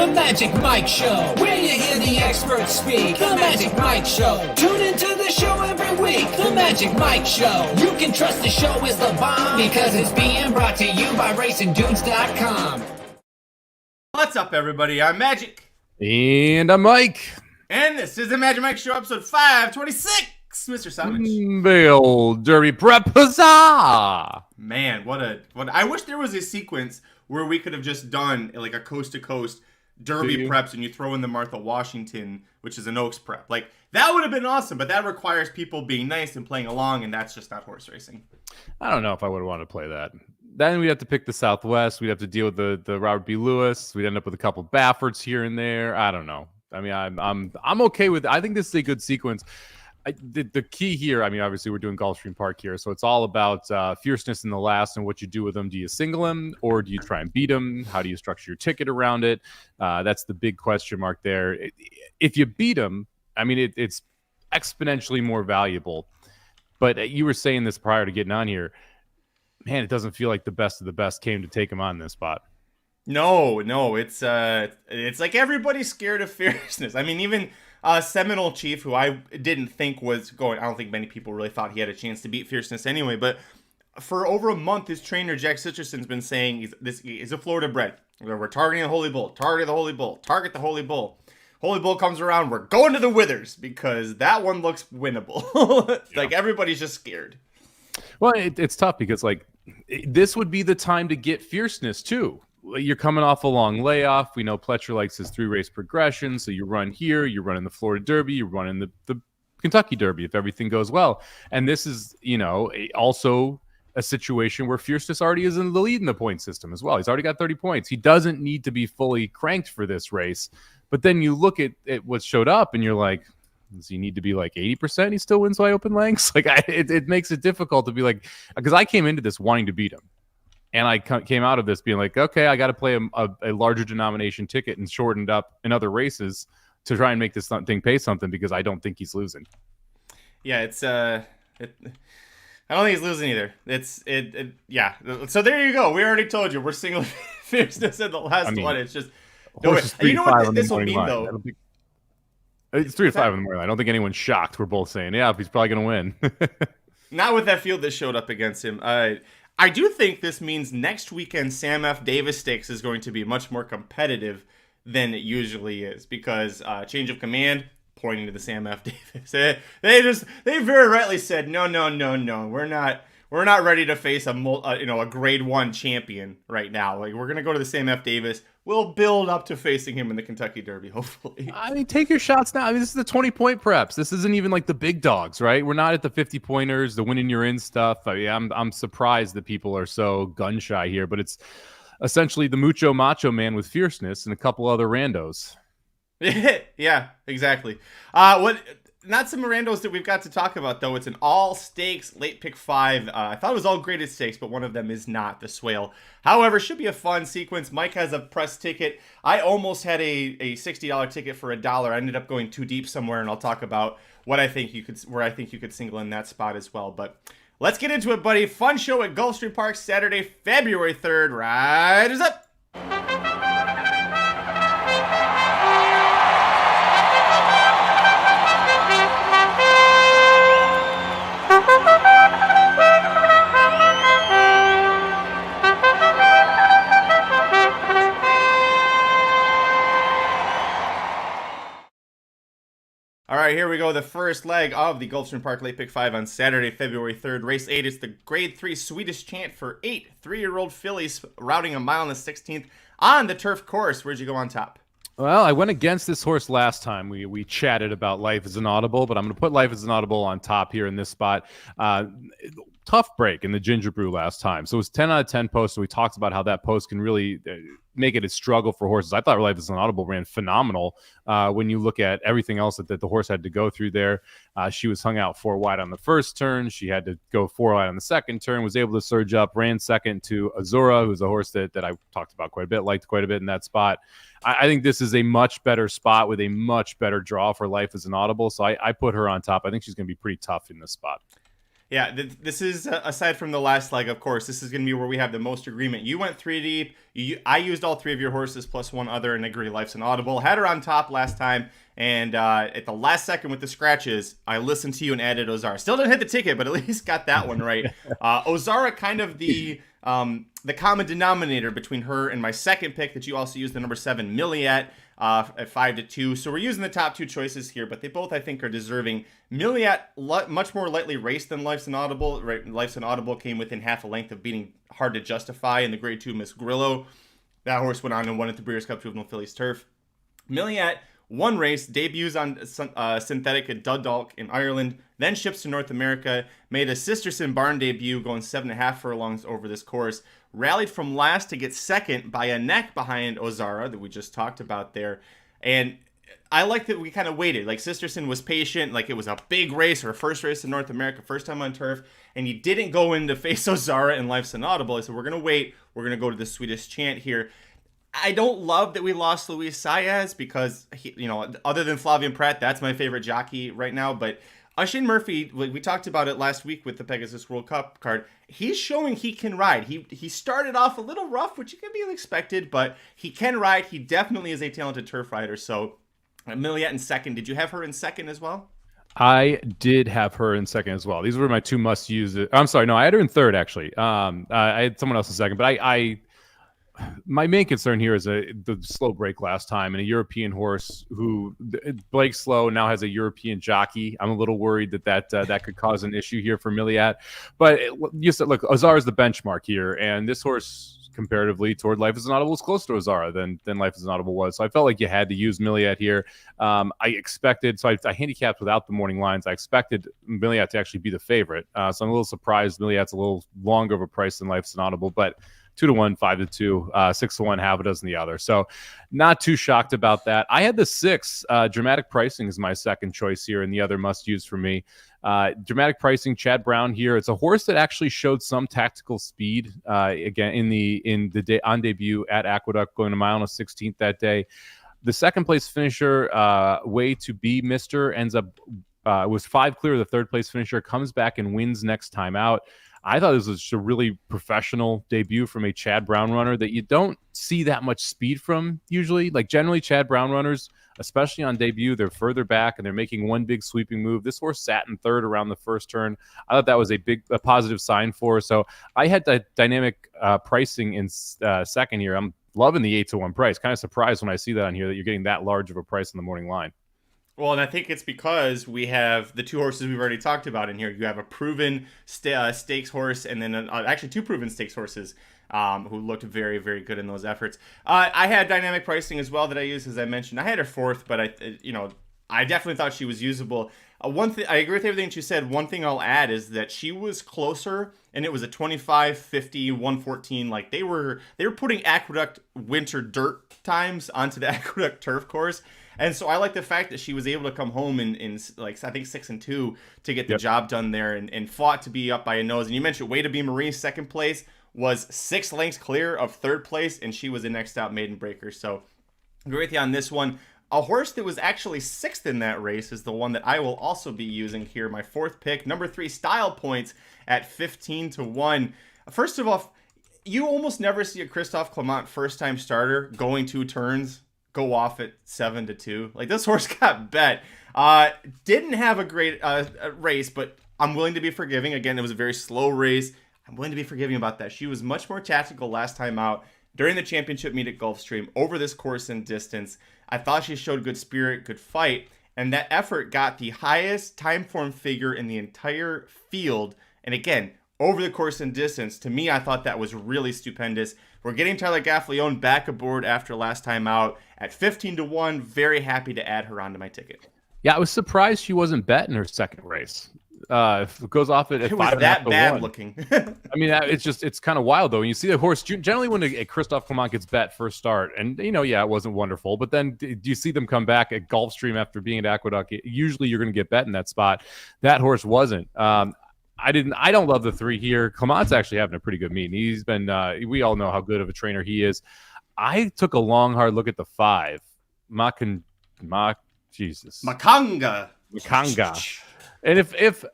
The Magic Mike Show, where you hear the experts speak. The Magic Mike Show. Tune into the show every week. The Magic Mike Show. You can trust the show is the bomb because it's being brought to you by RacingDudes.com. What's up, everybody? I'm Magic. And I'm Mike. And this is the Magic Mike Show, episode 526. Mr. Somich. Bill Derby Prep Huzzah! Man, what I wish there was a sequence where we could have just done like a coast-to-coast Derby preps and you throw in the Martha Washington, which is an Oaks prep. Like, that would have been awesome, but that requires people being nice and playing along, and that's just not horse racing. I don't know if I would want to play that. Then we'd have to pick the Southwest. We'd have to deal with the Robert B. Lewis. We'd end up with a couple Baffords here and there. I don't know. I mean, I'm okay with it. I think this is a good sequence. The key here, I mean, obviously we're doing Gulfstream Park here, so it's all about fierceness in the last and what you do with them. Do you single him or do you try and beat him? How do you structure your ticket around it? That's the big question mark there. If you beat him, I mean, it's exponentially more valuable. But you were saying this prior to getting on here. Man, it doesn't feel like the best of the best came to take him on this spot. No, it's like everybody's scared of fierceness. I mean, even Seminole Chief, who I didn't think was going, I don't think many people really thought he had a chance to beat fierceness anyway, but for over a month, his trainer, Jack Cicherson's been saying he's a Florida bred. We're targeting the Holy Bull, target the Holy Bull, target the Holy Bull. Holy Bull comes around, we're going to the Withers, because that one looks winnable. Like, everybody's just scared. Well, it's tough because, like, this would be the time to get fierceness, too. You're coming off a long layoff. We know Pletcher likes his 3-race progression. So you run here, you run in the Florida Derby, you run in the Kentucky Derby if everything goes well. And this is, also a situation where fierceness already is in the lead in the point system as well. He's already got 30 points. He doesn't need to be fully cranked for this race. But then you look at what showed up and you're like, does he need to be like 80%? He still wins by open lengths? Like, it makes it difficult to be like, because I came into this wanting to beat him. And I came out of this being like, okay, I got to play a larger denomination ticket and shortened up in other races to try and make this thing pay something because I don't think he's losing. Yeah, I don't think he's losing either. Yeah. So there you go. We already told you we're single fierceness in the last one. It's just you know what this will mean though. It's 3 to 5 in the morning. I don't think anyone's shocked. We're both saying, yeah, he's probably going to win. Not with that field that showed up against him. I do think this means next weekend Sam F. Davis Stakes is going to be much more competitive than it usually is because change of command, pointing to the Sam F. Davis. They very rightly said no. We're not ready to face a grade 1 champion right now. Like, we're gonna go to the Sam F. Davis. We'll build up to facing him in the Kentucky Derby, hopefully. I mean, take your shots now. I mean, this is the 20-point preps. This isn't even like the big dogs, right? We're not at the 50-pointers, the winning you're in stuff. I mean, I'm surprised that people are so gun shy here, but it's essentially the Mucho Macho Man with fierceness and a couple other randos. Yeah, exactly. Not some Mirandos that we've got to talk about, though. It's an all-stakes late pick 5. I thought it was all graded stakes, but one of them is not, the Swale. However, should be a fun sequence. Mike has a press ticket. I almost had a $60 ticket for $1. I ended up going too deep somewhere, and I'll talk about where I think you could single in that spot as well. But let's get into it, buddy. Fun show at Gulfstream Park, Saturday, February 3rd. Riders up! All right, here we go. The first leg of the Gulfstream Park Late Pick 5 on Saturday, February 3rd. Race 8 is the Grade 3 Sweetest Chant for 8 3-year-old fillies routing a mile and the 16th on the turf course. Where'd you go on top? Well, I went against this horse last time. We chatted about Life is an Audible, but I'm going to put Life is an Audible on top here in this spot. Tough break in the Ginger Brew last time. So it was 10 out of 10 posts. So we talked about how that post can really make it a struggle for horses. I thought Life is an Audible ran phenomenal when you look at everything else that the horse had to go through there. She was hung out 4 wide on the first turn. She had to go 4 wide on the second turn, was able to surge up, ran second to Azura, who's a horse that I talked about quite a bit, liked quite a bit in that spot. I think this is a much better spot with a much better draw for Life is an Audible. So I put her on top. I think she's going to be pretty tough in this spot. Yeah, this is, aside from the last leg, of course, this is going to be where we have the most agreement. You went 3 deep. I used all 3 of your horses plus one other and agree Life's an Audible. Had her on top last time, and at the last second with the scratches, I listened to you and added Ozara. Still didn't hit the ticket, but at least got that one right. Ozara kind of the common denominator between her and my second pick that you also used, the number 7 Milliat at 5-2. So we're using the top 2 choices here, but they both, I think, are deserving. Milliat, much more lightly raced than Life's an Audible. Right? Life's an Audible came within half a length of beating Hard to Justify in the Grade 2 Miss Grillo. That horse went on and won at the Breeders' Cup Juvenile Fillies Turf. Milliat, one race, debuts on synthetic at Dundalk in Ireland, then ships to North America, made a Sisterson barn debut going 7.5 furlongs over this course, rallied from last to get second by a neck behind Ozara that we just talked about there. And I like that we kind of waited. Like, Sisterson was patient, like it was a big race, her first race in North America, first time on turf, and he didn't go in to face Ozara and Life's an Audible. I said, we're going to wait. We're going to go to the Sweetest Chant here. I don't love that we lost Luis Saez because, other than Flavian Pratt, that's my favorite jockey right now. But Oisin Murphy, we talked about it last week with the Pegasus World Cup card. He's showing he can ride. He started off a little rough, which can be expected, but he can ride. He definitely is a talented turf rider. So, Milliat in second. Did you have her in second as well? I did have her in second as well. These were my 2 must-use. I'm sorry, no, I had her in third actually. I had someone else in second, but my main concern here is the slow break last time, and a European horse who Blake Slow now has a European jockey. I'm a little worried that could cause an issue here for Milliat. But you said, look, Ozara is the benchmark here, and this horse comparatively toward Life is an Audible is closer to Ozara than Life is an Audible was. So I felt like you had to use Milliat here. I handicapped without the morning lines. I expected Milliat to actually be the favorite. So I'm a little surprised Milliat's a little longer of a price than Life is an Audible, but 2-1, 5-2, 6-1, half a dozen the other. So not too shocked about that. I had the 6. Dramatic Pricing is my second choice here, and the other must use for me. Dramatic Pricing, Chad Brown here. It's a horse that actually showed some tactical speed again in the day on debut at Aqueduct, going a mile and a 16th that day. The second place finisher, Way to Be Mister, ends up was 5 clear of the third place finisher, comes back and wins next time out. I thought this was a really professional debut from a Chad Brown runner that you don't see that much speed from usually. Like, generally Chad Brown runners, especially on debut, they're further back and they're making one big sweeping move. This horse sat in third around the first turn. I thought that was a positive sign for her. So I had the dynamic pricing in second here. I'm loving the 8-1 price. Kind of surprised when I see that on here, that you're getting that large of a price in the morning line. Well, and I think it's because we have the 2 horses we've already talked about in here. You have a proven stakes horse, and then actually 2 proven stakes horses who looked very, very good in those efforts. I had dynamic pricing as well that I used, as I mentioned. I had her 4th, but I definitely thought she was usable. One thing, I agree with everything she said. One thing I'll add is that she was closer, and it was a 25, 50, 114. Like, they were putting Aqueduct winter dirt times onto the Aqueduct turf course. And so I like the fact that she was able to come home in like, I think 6-2 to get the job done there, and fought to be up by a nose. And you mentioned Way to Be Marie, second place, was 6 lengths clear of third place, and she was a next out maiden breaker. So I agree with you on this one. A horse that was actually 6th in that race is the one that I will also be using here. My 4th pick, number 3, Style Points at 15-1. First of all, you almost never see a Christophe Clement first-time starter going 2 turns go off at 7-2. Like, this horse got bet. Didn't have a great race, but I'm willing to be forgiving. Again, it was a very slow race. I'm willing to be forgiving about that. She was much more tactical last time out during the championship meet at Gulfstream over this course and distance. I thought she showed good spirit, good fight, and that effort got the highest time form figure in the entire field. And again, over the course and distance, to me, I thought that was really stupendous. We're getting Tyler Gaffalione back aboard after last time out at 15-1. Very happy to add her onto my ticket. Yeah, I was surprised she wasn't bet in her second race. It goes off at 5.5 to 1. It was that bad looking. I mean, it's kind of wild though. When you see the horse, generally when a Christophe Clement gets bet first start, and it wasn't wonderful, but then do you see them come back at Gulfstream after being at Aqueduct? Usually you're going to get bet in that spot. That horse wasn't. I don't love the 3 here. Clement's actually having a pretty good meeting. He's been, we all know how good of a trainer he is. I took a long, hard look at the 5. Makanga. And if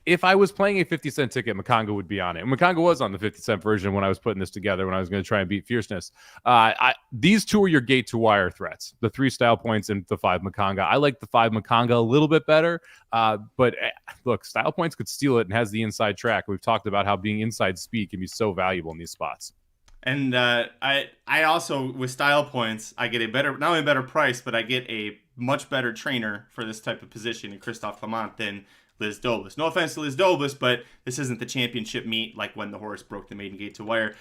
if I was playing a 50-cent ticket, Makanga would be on it. And Makanga was on the 50-cent version when I was putting this together, when I was going to try and beat Fierceness. These two are your gate to wire threats, the 3 style points and the 5 Makanga. I like the 5 Makanga a little bit better, but look, style points could steal it and has the inside track. We've talked about how being inside speed can be so valuable in these spots. And I also, with style points, I get a better, not only a better price, but I get a much better trainer for this type of position in Christophe Clement than Liz Dobles. No offense to Liz Dobles, but this isn't the championship meet like when the horse broke the maiden gate to wire.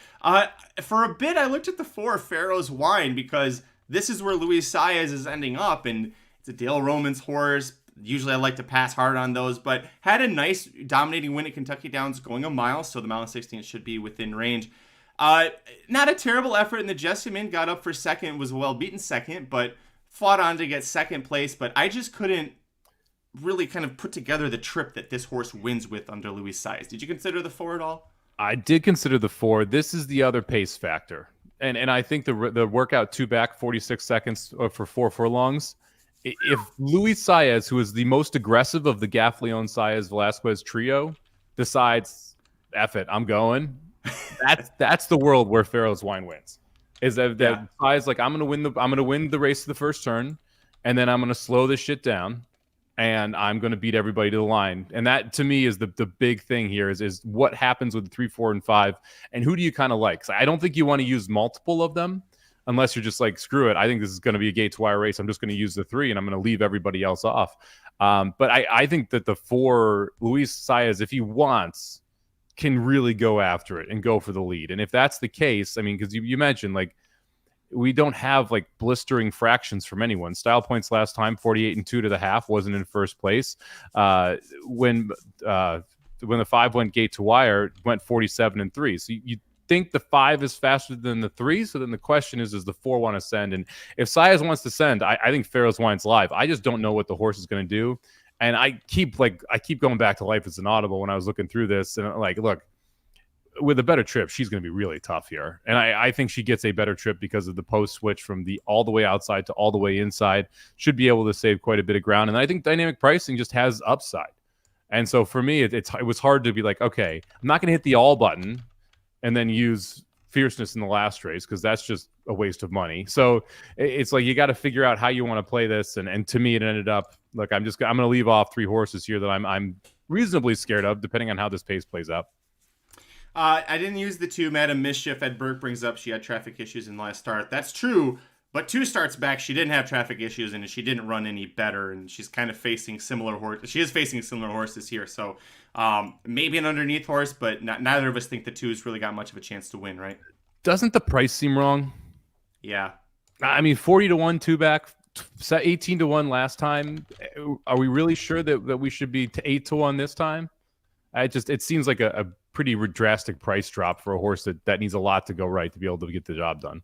For a bit, I looked at the 4 Pharaoh's Wine because this is where Luis Saez is ending up, and it's a Dale Romans horse. Usually I like to pass hard on those, but had a nice dominating win at Kentucky Downs going a mile, so the mile and 16 should be within range. Not a terrible effort in the Jessamine, got up for second, was a well-beaten second, but fought on to get second place, but I just couldn't really kind of put together the trip that this horse wins with under Luis Saez. Did you consider the 4 at all? I did consider the 4. This is the other pace factor. And I think the workout 2 back, 46 seconds for 4 furlongs. If Luis Saez, who is the most aggressive of the Gaffleon Saez Velasquez trio, decides, F it, I'm going, that's the world where Pharaoh's Wine wins. Is that Saez like, I'm gonna win the race to the first turn, and then I'm gonna slow this shit down. And I'm going to beat everybody to the line. And that, to me, is the big thing here is what happens with the 3, 4, and 5, and who do you kind of like? So I don't think you want to use multiple of them unless you're just like, screw it. I think this is going to be a gate to wire race. I'm just going to use the 3, and I'm going to leave everybody else off. But I think that the 4, Luis Saez, if he wants, can really go after it and go for the lead. And if that's the case, I mean, because you mentioned, like, we don't have like blistering fractions from anyone. Style points last time, 48 and 2 to the half, wasn't in first place. When the 5 went gate to wire, went 47 and 3. So you think the 5 is faster than the 3. So then the question is, does the 4 want to send? And if Saez wants to send, I think Pharaoh's Wine's live. I just don't know what the horse is going to do. And I keep going back to Life as an Audible when I was looking through this, and like, look, with a better trip, she's going to be really tough here. And I think she gets a better trip because of the post switch from the all the way outside to all the way inside. Should be able to save quite a bit of ground. And I think dynamic pricing just has upside. And so for me, it was hard to be like, okay, I'm not going to hit the all button and then use fierceness in the last race because that's just a waste of money. So it's like you got to figure out how you want to play this. And to me, it ended up, look, I'm going to leave off 3 horses here that I'm reasonably scared of, depending on how this pace plays out. I didn't use the 2. Madam Mischief, Ed Burke brings up she had traffic issues in the last start. That's true, but 2 starts back, she didn't have traffic issues, and she didn't run any better, and she's kind of facing similar horses. She is facing similar horses here, so maybe an underneath horse, but neither of us think the 2's really got much of a chance to win, right? Doesn't the price seem wrong? Yeah. I mean, 40 to 1, 2 back, 18 to 1 last time. Are we really sure that we should be 8 to 1 this time? It seems like a pretty drastic price drop for a horse that needs a lot to go right to be able to get the job done.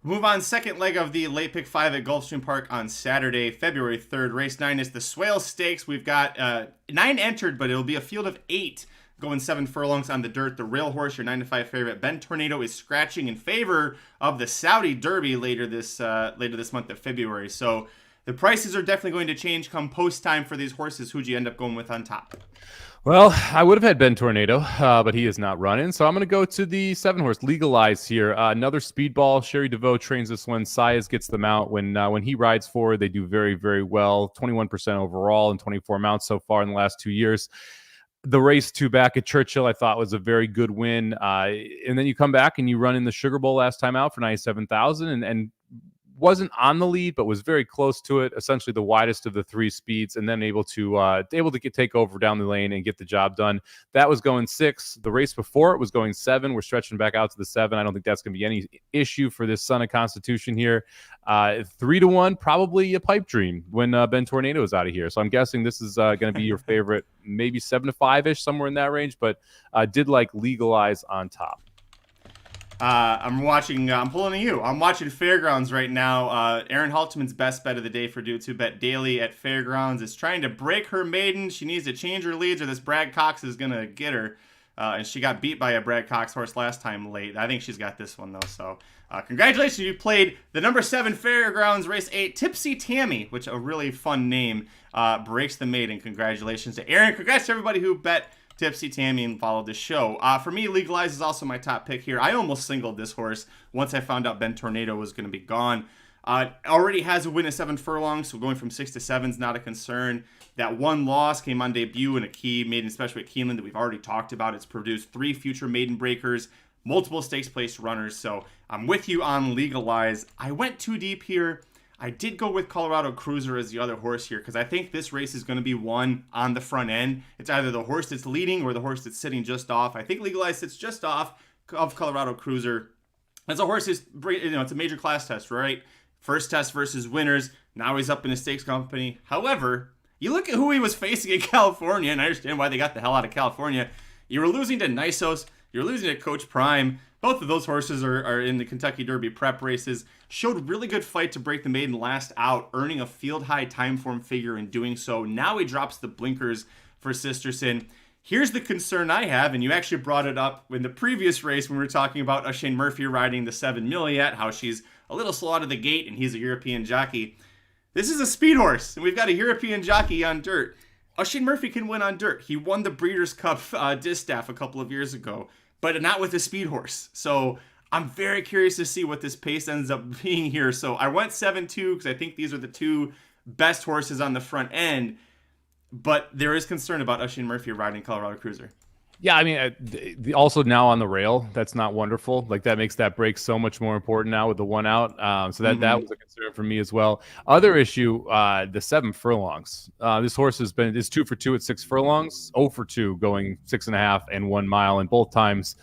Move on, second leg of the late pick 5 at Gulfstream Park on Saturday, February 3rd. Race 9 is the Swale Stakes. We've got 9 entered, but it'll be a field of 8 going 7 furlongs on the dirt. The rail horse, your 9-5 favorite, Ben Tornado, is scratching in favor of the Saudi Derby later this month of February. So the prices are definitely going to change come post time for these horses. Who'd you end up going with on top? Well, I would have had Ben Tornado, but he is not running. So I'm going to go to the 7-horse Legalize here. Another speedball. Sherry DeVoe trains this one. Saez gets them out. When he rides forward, they do very, very well. 21% overall and 24 mounts so far in the last 2 years. The race 2 back at Churchill, I thought was a very good win. And then you come back and you run in the Sugar Bowl last time out for 97,000 and wasn't on the lead, but was very close to it. Essentially the widest of the 3 speeds, and then able to take over down the lane and get the job done. That was going 6. The race before it was going 7. We're stretching back out to the 7. I don't think that's going to be any issue for this Son of Constitution here. 3 to 1, probably a pipe dream when Ben Tornado is out of here. So I'm guessing this is going to be your favorite, maybe 7 to 5-ish, somewhere in that range. But did like Legalize on top. I'm pulling a you. I'm watching Fairgrounds right now. Aaron Haltman's best bet of the day for Due to Bet Daily at Fairgrounds is trying to break her maiden. She needs to change her leads or this Brad Cox is going to get her. and she got beat by a Brad Cox horse last time late. I think she's got this one, though. So congratulations. You played the number 7 Fairgrounds Race 8, Tipsy Tammy, which a really fun name, breaks the maiden. Congratulations to Aaron. Congrats to everybody who bet Tipsy Tammy and followed the show. For me, Legalize is also my top pick here. I almost singled this horse once I found out Ben Tornado was going to be gone. Already has a win at 7 furlongs, so going from 6 to 7 is not a concern. That one loss came on debut in a key maiden special at Keeneland that we've already talked about. It's produced 3 future maiden breakers, multiple stakes place runners, so I'm with you on Legalize. I went too deep here. I did go with Colorado Cruiser as the other horse here because I think this race is going to be won on the front end. It's either the horse that's leading or the horse that's sitting just off. I think Legalize sits just off of Colorado Cruiser. As a horse is, it's a major class test, right? First test versus winners. Now he's up in a stakes company. However, you look at who he was facing in California, and I understand why they got the hell out of California. You were losing to Nisos. You're losing to Coach Prime. Both of those horses are in the Kentucky Derby prep races. Showed really good fight to break the maiden last out, earning a field-high time form figure in doing so. Now he drops the blinkers for Sisterson. Here's the concern I have, and you actually brought it up in the previous race when we were talking about Shane Murphy riding the 7 Milliet, how she's a little slow out of the gate and he's a European jockey. This is a speed horse, and we've got a European jockey on dirt. Shane Murphy can win on dirt. He won the Breeders' Cup Distaff a couple of years ago, but not with a speed horse. So I'm very curious to see what this pace ends up being here. So I went 7-2 because I think these are the 2 best horses on the front end, but there is concern about Shane Murphy riding Colorado Cruiser. Yeah, I mean, also now on the rail, that's not wonderful. Like that makes that break so much more important now with the 1 out. So that was a concern for me as well. Other issue, the 7 furlongs. This horse is 2 for 2 at 6 furlongs, 0 for 2 going 6.5 and 1 mile, and both times.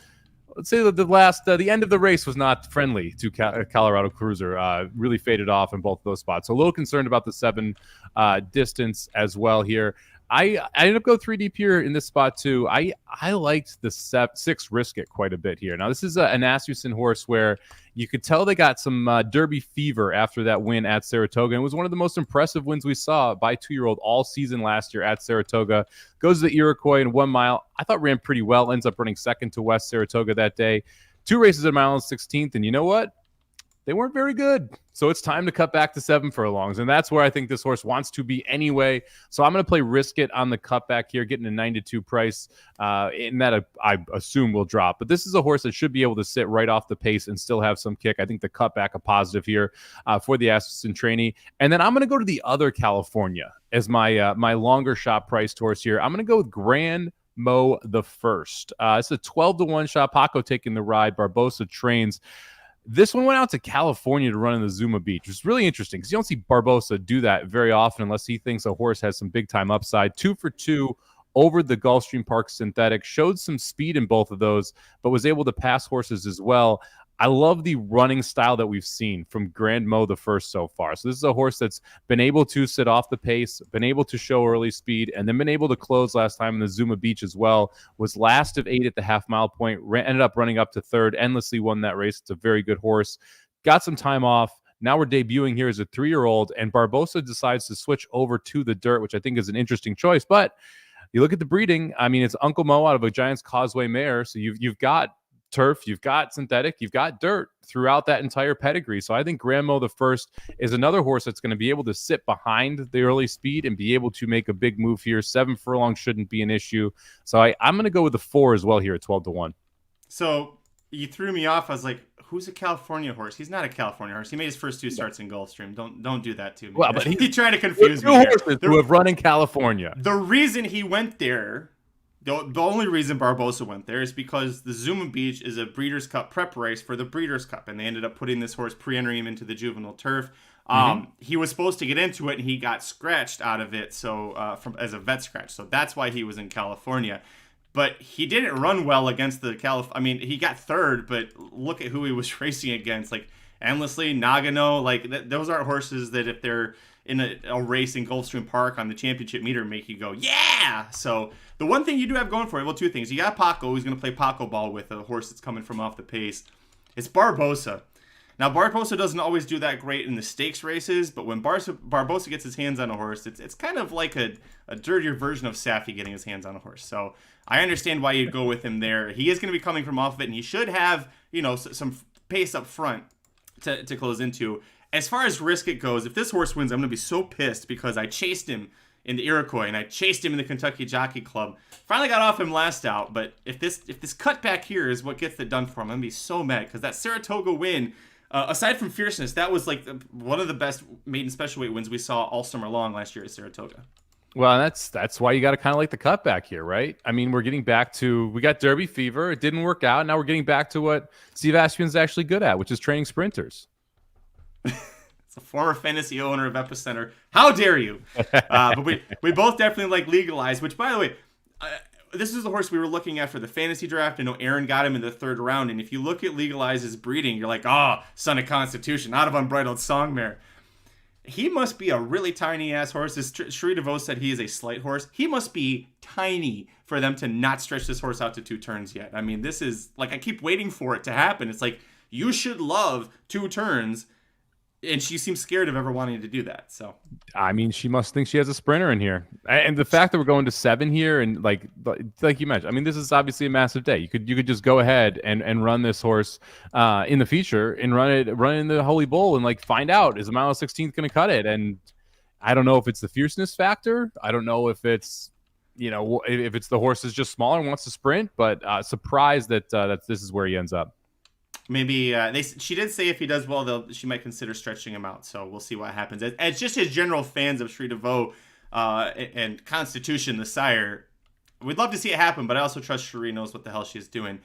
Let's say that the end of the race was not friendly to Colorado Cruiser. Really faded off in both of those spots. So a little concerned about the 7 distance as well here. I ended up going 3 deep here in this spot too. I liked the 6 Risk It quite a bit here. Now this is an Asmussen horse where you could tell they got some Derby fever after that win at Saratoga. And it was one of the most impressive wins we saw by 2-year-old all season last year at Saratoga. Goes to the Iroquois in 1 mile. I thought ran pretty well. Ends up running second to West Saratoga that day. 2 races at 1 mile and 16th. And you know what? They weren't very good. So it's time to cut back to 7 furlongs. And that's where I think this horse wants to be anyway. So I'm going to play Risk It on the cutback here, getting a 9-2 price. And that I assume will drop. But this is a horse that should be able to sit right off the pace and still have some kick. I think the cutback a positive here for the Asmussen trainee. And then I'm going to go to the other California as my longer shot priced horse here. I'm going to go with Grand Mo the First. It's a 12-1 shot. Paco taking the ride. Barbosa trains. This one went out to California to run in the Zuma Beach, which is really interesting because you don't see Barbosa do that very often unless he thinks a horse has some big-time upside. 2 for 2 over the Gulfstream Park Synthetic. Showed some speed in both of those, but was able to pass horses as well. I love the running style that we've seen from Grand Mo the First so far. So this is a horse that's been able to sit off the pace, been able to show early speed, and then been able to close last time in the Zuma Beach as well. Was last of 8 at the half-mile point, ended up running up to 3rd, endlessly won that race. It's a very good horse. Got some time off. Now we're debuting here as a 3-year-old, and Barbosa decides to switch over to the dirt, which I think is an interesting choice. But you look at the breeding, I mean, it's Uncle Mo out of a Giants Causeway mare, so you've got turf, you've got synthetic, you've got dirt throughout that entire pedigree. So I think Grand Mo the First is another horse that's going to be able to sit behind the early speed and be able to make a big move here. 7 furlongs shouldn't be an issue. So I'm going to go with the 4 as well here at 12-1. So you threw me off. I was like, who's a California horse? He's not a California horse. He made his first 2 starts in Gulfstream. Don't do that to me. Well, but he's trying to confuse me here. Who have run in California. The reason he went there, the only reason Barbosa went there is because the Zuma Beach is a Breeders' Cup prep race for the Breeders' Cup, and they ended up putting this horse, pre-entering him into the juvenile turf. He was supposed to get into it, and he got scratched out of it, so as a vet scratch. So that's why he was in California. But he didn't run well against the he got 3rd, but look at who he was racing against, like Endlessly, Nagano. Like those aren't horses that if they're in a race in Gulfstream Park on the championship meter make you go, yeah! So the one thing you do have going for you, well, 2 things. You got Paco, who's going to play Paco ball with a horse that's coming from off the pace. It's Barbosa. Now, Barbosa doesn't always do that great in the stakes races, but when Barbosa gets his hands on a horse, it's kind of like a dirtier version of Safi getting his hands on a horse. So I understand why you'd go with him there. He is going to be coming from off of it, and he should have, some pace up front to close into. As far as risk it goes, if this horse wins, I'm going to be so pissed because I chased him in the Iroquois, and I chased him in the Kentucky Jockey Club. Finally got off him last out, but if this cutback here is what gets it done for him, I'm going to be so mad because that Saratoga win, aside from fierceness, that was like one of the best maiden special weight wins we saw all summer long last year at Saratoga. Well, that's why you got to kind of like the cutback here, right? I mean, we're getting back to, we got Derby fever. It didn't work out. Now we're getting back to what Steve Aspion's actually good at, which is training sprinters. It's a former fantasy owner of Epicenter. How dare you? But we both definitely like Legalize, which, by the way, this is the horse we were looking at for the fantasy draft. I know Aaron got him in the 3rd round, and if you look at Legalize's breeding, you're like, son of Constitution, out of Unbridled Songmare. He must be a really tiny-ass horse. As Cherie DeVos said, he is a slight horse. He must be tiny for them to not stretch this horse out to 2 turns yet. I mean, this is, like, I keep waiting for it to happen. It's like, you should love 2 turns, and she seems scared of ever wanting to do that. So, I mean, she must think she has a sprinter in here, and the fact that we're going to 7 here, and like you mentioned, I mean, this is obviously a massive day. You could just go ahead and run this horse in the feature and run it in the Holy Bull and like find out, is a mile 16th going to cut it? And I don't know if it's the fierceness factor. I don't know if it's if it's the horse is just smaller and wants to sprint, but surprised that this is where he ends up. Maybe she did say if he does well, she might consider stretching him out. So we'll see what happens. It's just his general fans of Cherie DeVos and Constitution, the sire. We'd love to see it happen, but I also trust Cherie knows what the hell she's doing.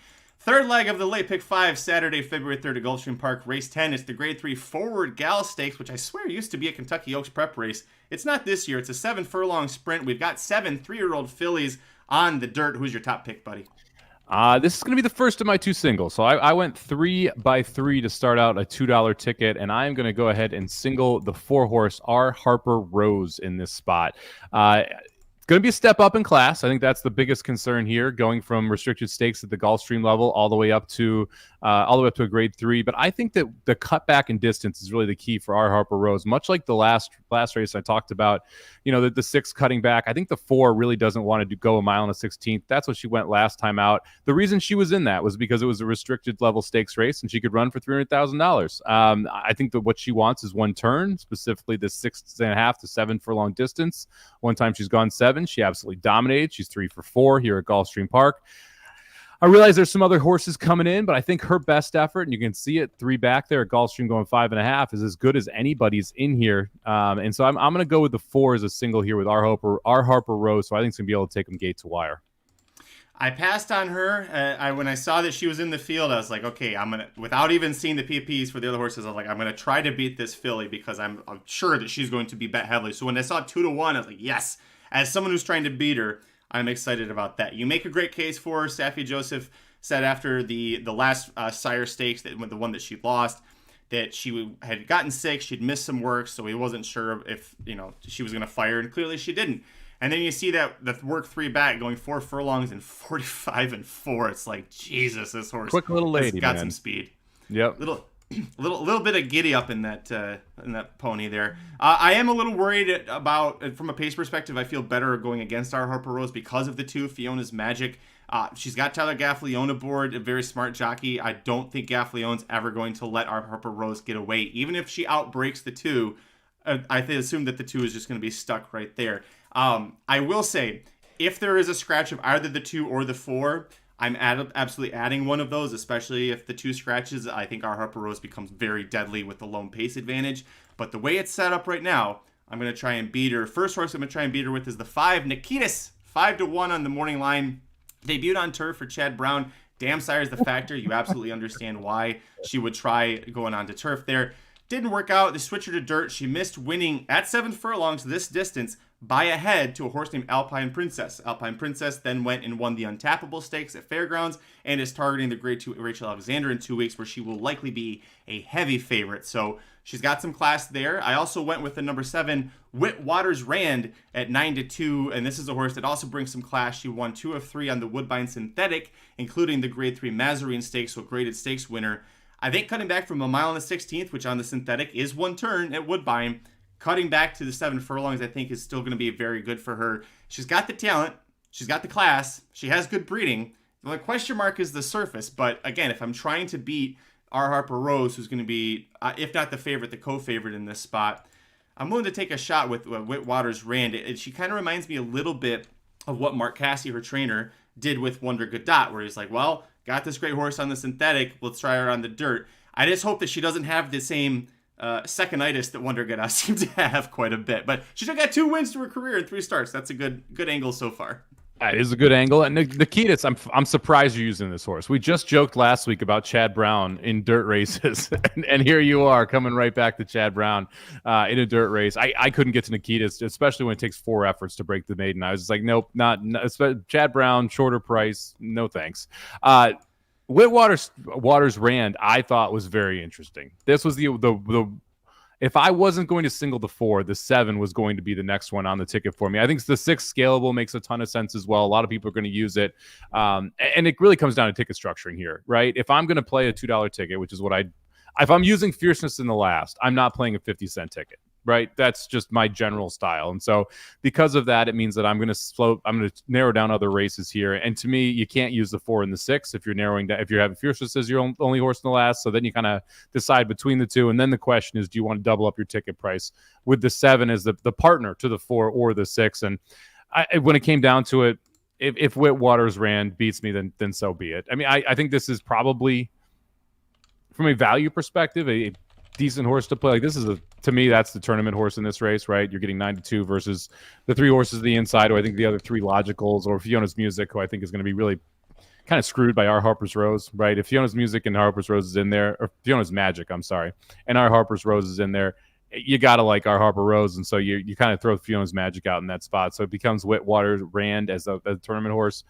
3rd leg of the late pick 5, Saturday, February 3rd at Gulfstream Park, race 10. It's the Grade 3 Forward Gal Stakes, which I swear used to be a Kentucky Oaks prep race. It's not this year. It's a 7-furlong sprint. We've got 7 3-year-old fillies on the dirt. Who's your top pick, buddy? This is going to be the first of my 2 singles. So I went 3x3 to start out a $2 ticket, and I am going to go ahead and single the 4-horse R. Harper Rose in this spot. It's going to be a step up in class. I think that's the biggest concern here, going from restricted stakes at the Gulfstream level all the way up to a Grade 3. But I think that the cutback in distance is really the key for R. Harper Rose. Much like the last race I talked about, the 6 cutting back. I think the 4 really doesn't want to go a mile and a 16th. That's what she went last time out. The reason she was in that was because it was a restricted level stakes race and she could run for $300,000. I think that what she wants is 1 turn, specifically the 6.5 to 7 furlong distance. One time she's gone 7. She absolutely dominated. She's 3 for 4 here at Gulfstream Park. I realize there's some other horses coming in, but I think her best effort, and you can see it 3 back there at Gulfstream going 5.5, is as good as anybody's in here. And so I'm going to go with the 4 as a single here with R. Harper Rose. So I think it's going to be able to take them gate to wire. I passed on her. When I saw that she was in the field, I was like, okay, I'm gonna, without even seeing the PPs for the other horses, I was like, I'm gonna try to beat this filly because I'm sure that she's going to be bet heavily. So when I saw 2-1, I was like, yes. As someone who's trying to beat her, I'm excited about that. You make a great case for her. Safi Joseph said after the last Sire Stakes, the one that she lost, that she had gotten sick, she'd missed some work, so he wasn't sure if she was going to fire, and clearly she didn't. And then you see that the work 3 back going 4 furlongs and 45 and 4. It's like, Jesus, this horse quick little lady, got man. Some speed. Yep. Little bit of giddy up in that pony there. I am a little worried about, from a pace perspective, I feel better going against our Harper Rose because of the 2, Fiona's Magic. She's got Tyler Gaffalione aboard, a very smart jockey. I don't think Gaffalione's ever going to let our Harper Rose get away. Even if she outbreaks the 2, I assume that the 2 is just going to be stuck right there. I will say, if there is a scratch of either the 2 or the 4, I'm absolutely adding one of those, especially if the 2 scratches. I think our Harper Rose becomes very deadly with the lone pace advantage. But the way it's set up right now, I'm going to try and beat her. First horse I'm going to try and beat her with is the 5, Nikitas, 5-1 on the morning line. Debuted on turf for Chad Brown. Damn Sire's the factor. You absolutely understand why she would try going on to turf there. Didn't work out. They switched her to dirt. She missed winning at 7 furlongs this distance by a head to a horse named Alpine Princess. Alpine Princess then went and won the Untappable Stakes at Fairgrounds and is targeting the Grade 2 Rachel Alexander in 2 weeks, where she will likely be a heavy favorite. So she's got some class there. I also went with the number 7, Whit Waters Rand at 9-2, and this is a horse that also brings some class. She won 2 of 3 on the Woodbine Synthetic, including the Grade 3 Mazarine Stakes, so graded stakes winner. I think cutting back from a mile and a 16th, which on the synthetic is 1 turn at Woodbine, cutting back to the 7 furlongs, I think is still going to be very good for her. She's got the talent. She's got the class. She has good breeding. The question mark is the surface. But again, if I'm trying to beat our Harper Rose, who's going to be, if not the favorite, the co-favorite in this spot, I'm willing to take a shot with Whitwater's Rand. She kind of reminds me a little bit of what Mark Cassey, her trainer, did with Wonder Godot, where he's like, well, got this great horse on the synthetic. Let's try her on the dirt. I just hope that she doesn't have the same second-itis that Wonder Godot seemed to have quite a bit. But she still got 2 wins to her career in 3 starts. That's a good angle so far. That is a good angle. And Nikitas, I'm surprised you're using this horse. We just joked last week about Chad Brown in dirt races, and here you are coming right back to Chad Brown in a dirt race. I couldn't get to Nikitas, especially when it takes 4 efforts to break the maiden. I was just like, nope, not Chad Brown, shorter price, no thanks. Whitwater's Rand, I thought was very interesting. This was the if I wasn't going to single the 4, the 7 was going to be the next one on the ticket for me. I think the 6 scalable makes a ton of sense as well. A lot of people are going to use it. And it really comes down to ticket structuring here, right? If I'm going to play a $2 ticket, which is what if I'm using fierceness in the last, I'm not playing a 50-cent ticket, right? That's just my general style. And so because of that, it means that I'm going to narrow down other races here. And to me, you can't use the 4 and the 6 if you're narrowing down, if you're having fierceness as your only horse in the last. So then you kind of decide between the 2. And then the question is, do you want to double up your ticket price with the 7 as the partner to the 4 or the 6? And when it came down to it, if Whitwater's Rand beats me, then so be it. I mean, I think this is probably, from a value perspective, a decent horse to play. Like, this is to me, that's the tournament horse in this race, right? You're getting 9-2 versus the 3 horses to the inside, or I think the other 3 logicals, or Fiona's Music, who I think is going to be really kind of screwed by our Harper's Rose, right? If Fiona's Music and Harper's Rose is in there, or Fiona's Magic, I'm sorry, and our Harper's Rose is in there, you got to like our Harper Rose, and so you kind of throw Fiona's Magic out in that spot. So it becomes Whitwater Rand as a tournament horse.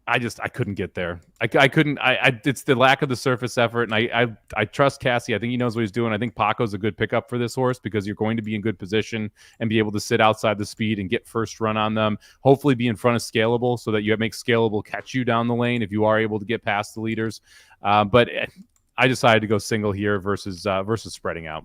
I couldn't get there. I couldn't. It's the lack of the surface effort, and I trust Cassey. I think he knows what he's doing. I think Paco's a good pickup for this horse because you're going to be in good position and be able to sit outside the speed and get first run on them. Hopefully, be in front of Scalable so that you make Scalable catch you down the lane if you are able to get past the leaders. But I decided to go single here versus spreading out.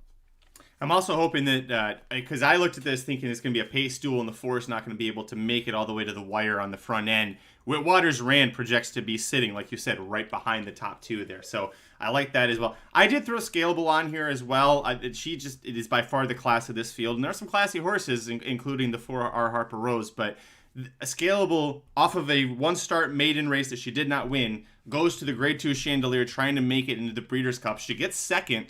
I'm also hoping that, because I looked at this thinking it's going to be a pace duel and the 4 is not going to be able to make it all the way to the wire on the front end. Whitwater's Rand projects to be sitting, like you said, right behind the top 2 there. So I like that as well. I did throw Scalable on here as well. It is by far the class of this field. And there are some classy horses, including the 4R Harper Rose. But Scalable, off of a 1-start maiden race that she did not win, goes to the Grade 2 Chandelier trying to make it into the Breeders' Cup. She gets second.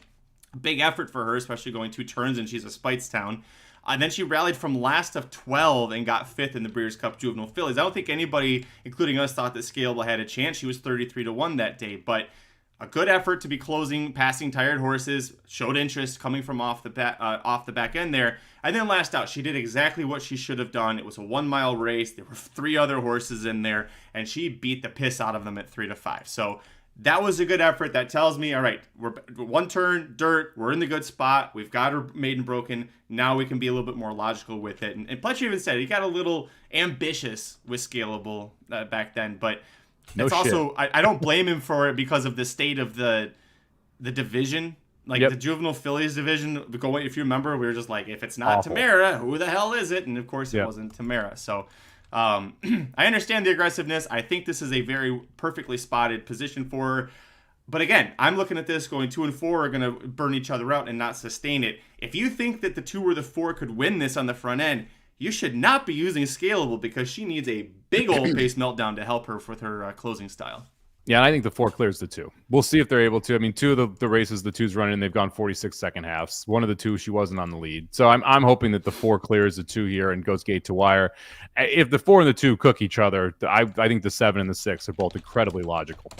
Big effort for her, especially going 2 turns, and she's a Spitestown. And then she rallied from last of 12 and got 5th in the Breeders' Cup Juvenile Fillies. I don't think anybody, including us, thought that Scalable had a chance. She was 33-1 that day, but a good effort to be passing tired horses, showed interest coming from off the back end there. And then last out, she did exactly what she should have done. It was a 1-mile race. There were 3 other horses in there, and she beat the piss out of them at 3-5. So that was a good effort. That tells me, all right, we're 1 turn, dirt, we're in the good spot. We've got her maiden broken. Now we can be a little bit more logical with it. And Pletcher even said he got a little ambitious with Scalable back then, but it's also, I don't blame him for it because of the state of the division. Like, the Juvenile Fillies division, if you remember, we were just like, if it's not awful. Tamara, who the hell is it? And of course it wasn't Tamara. So I understand the aggressiveness. I think this is a very perfectly spotted position for her. But again, I'm looking at this going 2 and 4 are going to burn each other out and not sustain it. If you think that the 2 or the 4 could win this on the front end, you should not be using Scalable because she needs a big old pace meltdown to help her with her closing style. Yeah, and I think the 4 clears the 2. We'll see if they're able to. I mean, 2 of the races the 2's running, they've gone 46 second halves. 1 of the 2, she wasn't on the lead. So I'm hoping that the 4 clears the 2 here and goes gate to wire. If the 4 and the 2 cook each other, I think the 7 and the 6 are both incredibly logical.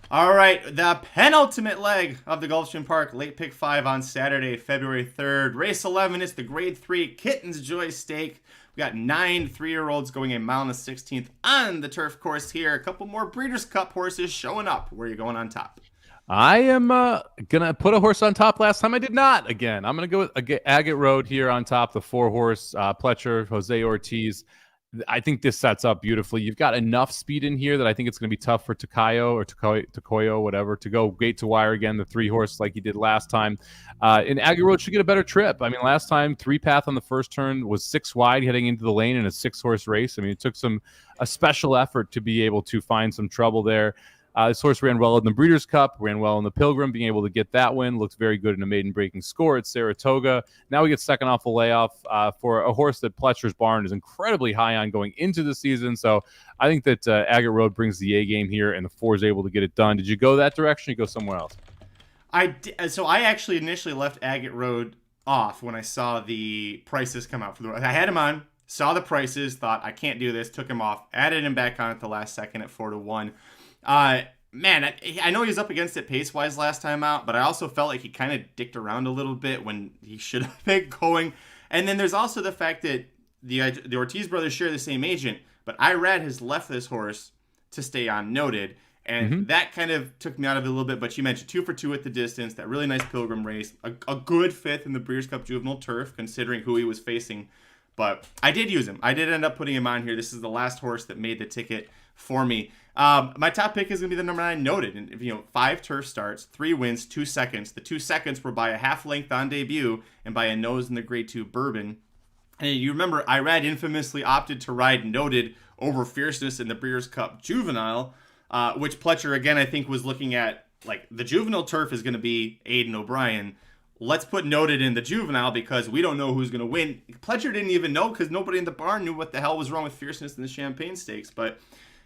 All right, the penultimate leg of the Gulfstream Park Late Pick 5 on Saturday, February 3rd. Race 11 is the Grade 3 Kitten's Joy Stake. We got 9 3-year-olds going a mile and a 16th on the turf course here. A couple more Breeders' Cup horses showing up. Where are you going on top? I am going to put a horse on top. Last time I did not. Again, I'm going to go with Agate Road here on top, the 4-horse Pletcher, Jose Ortiz. I think this sets up beautifully. You've got enough speed in here that I think it's going to be tough for Takayo or Takoyo, whatever, to go gate to wire again, the 3-horse like he did last time. And Agate Road should get a better trip. I mean, last time 3-path on the first turn was 6 wide heading into the lane in a 6-horse race. I mean, it took a special effort to be able to find some trouble there. This horse ran well in the Breeders' Cup, ran well in the Pilgrim, being able to get that win. Looked very good in a maiden-breaking score at Saratoga. Now we get second off a layoff for a horse that Pletcher's barn is incredibly high on going into the season. So I think that Agate Road brings the A game here, and the 4 is able to get it done. Did you go that direction or you go somewhere else? So I actually initially left Agate Road off when I saw the prices come out for the. I had him on, saw the prices, thought I can't do this, took him off, added him back on at the last second at 4-1. Man, I know he was up against it pace-wise last time out, but I also felt like he kind of dicked around a little bit when he should have been going. And then there's also the fact that the Ortiz brothers share the same agent, but Irad has left this horse to stay on Noted, and that kind of took me out of it a little bit. But you mentioned 2 for 2 at the distance, that really nice Pilgrim race, a good 5th in the Breeders' Cup Juvenile Turf, considering who he was facing. But I did use him. I did end up putting him on here. This is the last horse that made the ticket for me. My top pick is going to be the number 9 Noted. And 5 turf starts, 3 wins, 2 seconds. The 2 seconds were by a half length on debut and by a nose in the Grade 2 Bourbon. And you remember Irad infamously opted to ride Noted over Fierceness in the Breeders' Cup Juvenile, which Pletcher, again, I think was looking at, like, the juvenile turf is going to be Aidan O'Brien. Let's put Noted in the juvenile because we don't know who's going to win. Pletcher didn't even know because nobody in the barn knew what the hell was wrong with Fierceness in the Champagne Stakes. But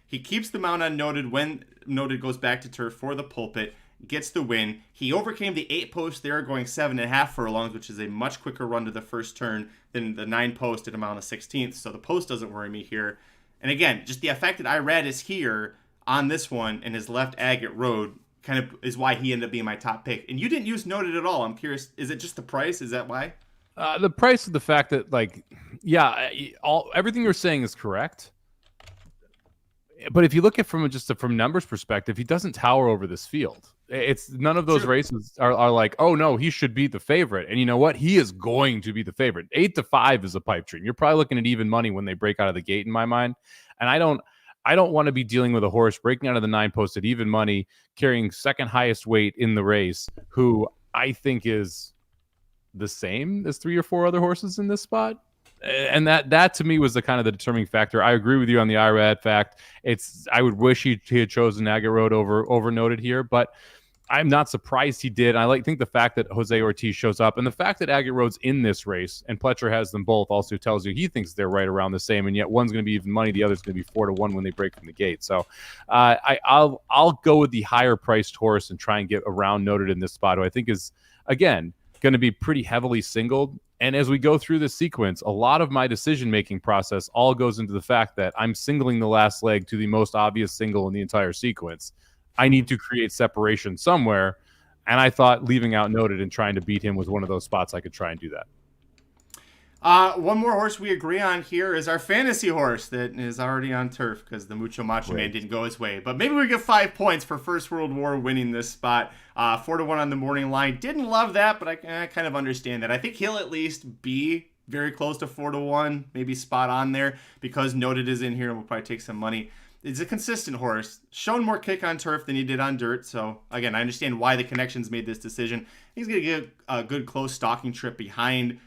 he keeps the mount on Noted when Noted goes back to turf for the pulpit, gets the win. He overcame the 8 post there, going 7.5 furlongs, which is a much quicker run to the first turn than the 9 post at a mile and a 16th. So the post doesn't worry me here. And again, just the fact that Irad is here on this one and has left Agate Road kind of is why he ended up being my top pick. And you didn't use Noted at all. I'm curious, is it just the price? Is that why? The price of the fact that, like, yeah, everything you're saying is correct. But if you look at from numbers perspective, he doesn't tower over this field. It's none of those races are like, oh no, he should be the favorite. And you know what? He is going to be the favorite. 8-5 is a pipe dream. You're probably looking at even money when they break out of the gate in my mind. And I don't want to be dealing with a horse breaking out of the 9 post at even money, carrying second highest weight in the race, who I think is the same as 3 or 4 other horses in this spot. And that to me was the kind of the determining factor. I agree with you on the Irad fact. I would wish he had chosen Agate Road over Noted here, but I'm not surprised he did. I think the fact that Jose Ortiz shows up and the fact that Agate Road's in this race and Pletcher has them both also tells you he thinks they're right around the same, and yet one's going to be even money, the other's going to be 4-1 when they break from the gate. So I'll go with the higher priced horse and try and get around Noted in this spot, who I think is, again, going to be pretty heavily singled. And as we go through this sequence, a lot of my decision-making process all goes into the fact that I'm singling the last leg to the most obvious single in the entire sequence. I need to create separation somewhere, and I thought leaving out Noted and trying to beat him was one of those spots I could try and do that. One more horse we agree on here is our fantasy horse that is already on turf because the Mucho Macho Man didn't go his way. But maybe we get 5 points for First World War winning this spot. 4-1 on the morning line. Didn't love that, but I kind of understand that. I think he'll at least be very close to 4-1, maybe spot on there because Noted is in here and we'll probably take some money. It's a consistent horse, shown more kick on turf than he did on dirt. So again, I understand why the connections made this decision. He's going to get a good close stalking trip behind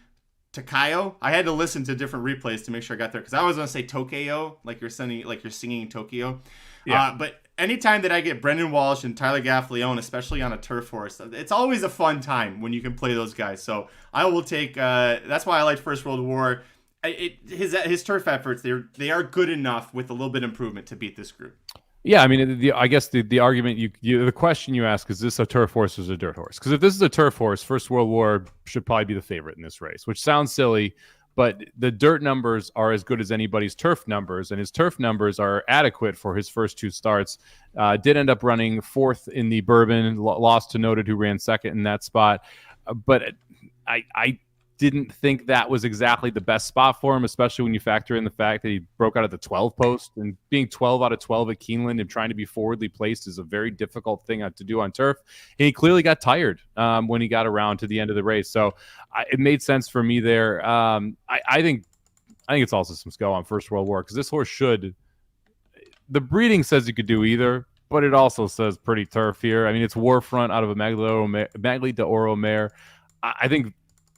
Takayo. I had to listen to different replays to make sure I got there because I was going to say Tokyo, like you're singing Tokyo. Yeah. But anytime that I get Brendan Walsh and Tyler Gaffleone, especially on a turf horse, it's always a fun time when you can play those guys. So I will take. That's why I like First World War. His turf efforts, they are good enough with a little bit of improvement to beat this group. Yeah, I mean, I guess the argument the question you ask is this a turf horse or a dirt horse? Because if this is a turf horse, First World War should probably be the favorite in this race, which sounds silly, but the dirt numbers are as good as anybody's turf numbers, and his turf numbers are adequate for his first 2 starts. Did end up running 4th in the Bourbon, lost to Noted, who ran 2nd in that spot, but I didn't think that was exactly the best spot for him, especially when you factor in the fact that he broke out of the 12 post, and being 12 out of 12 at Keeneland and trying to be forwardly placed is a very difficult thing to do on turf. And he clearly got tired when he got around to the end of the race. So it made sense for me there. I think I think it's also some skill on First World War because this horse should. The breeding says you could do either, but it also says pretty turf here. I mean, it's Warfront out of a Magli d'Oro mare. I think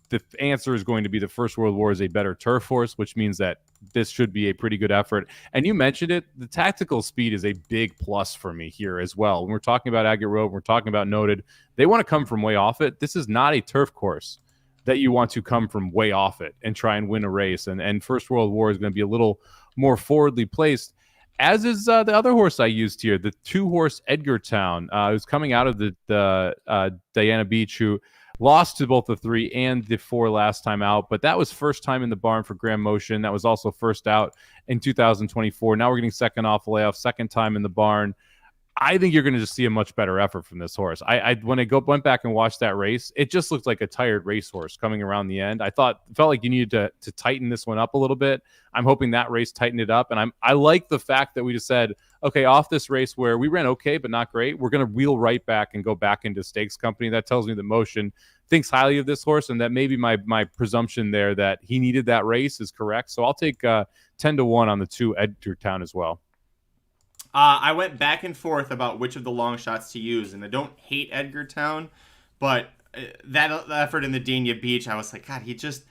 the answer is going to be the First World War is a better turf horse, which means that this should be a pretty good effort. And you mentioned it, the tactical speed is a big plus for me here as well. When we're talking about Agate Road, we're talking about Noted. They want to come from way off it. This is not a turf course that you want to come from way off it and try and win a race. And First World War is going to be a little more forwardly placed, as is the other horse I used here, the 2-horse Edgartown, who's coming out of the Diana Beach, who lost to both the 3 and the 4 last time out, but that was first time in the barn for Grand Motion. That was also first out in 2024. Now we're getting second off layoff, second time in the barn. I think you're going to just see a much better effort from this horse. When I went back and watched that race, it just looked like a tired racehorse coming around the end. Felt like you needed to tighten this one up a little bit. I'm hoping that race tightened it up, and I like the fact that we just said, okay, off this race where we ran okay but not great, we're going to wheel right back and go back into stakes company. That tells me that Motion thinks highly of this horse, and that maybe my presumption there that he needed that race is correct. So I'll take 10-1 on the 2 Edgartown as well. I went back and forth about which of the long shots to use, and I don't hate Edgartown, but that effort in the Dania Beach, I was like, God, he just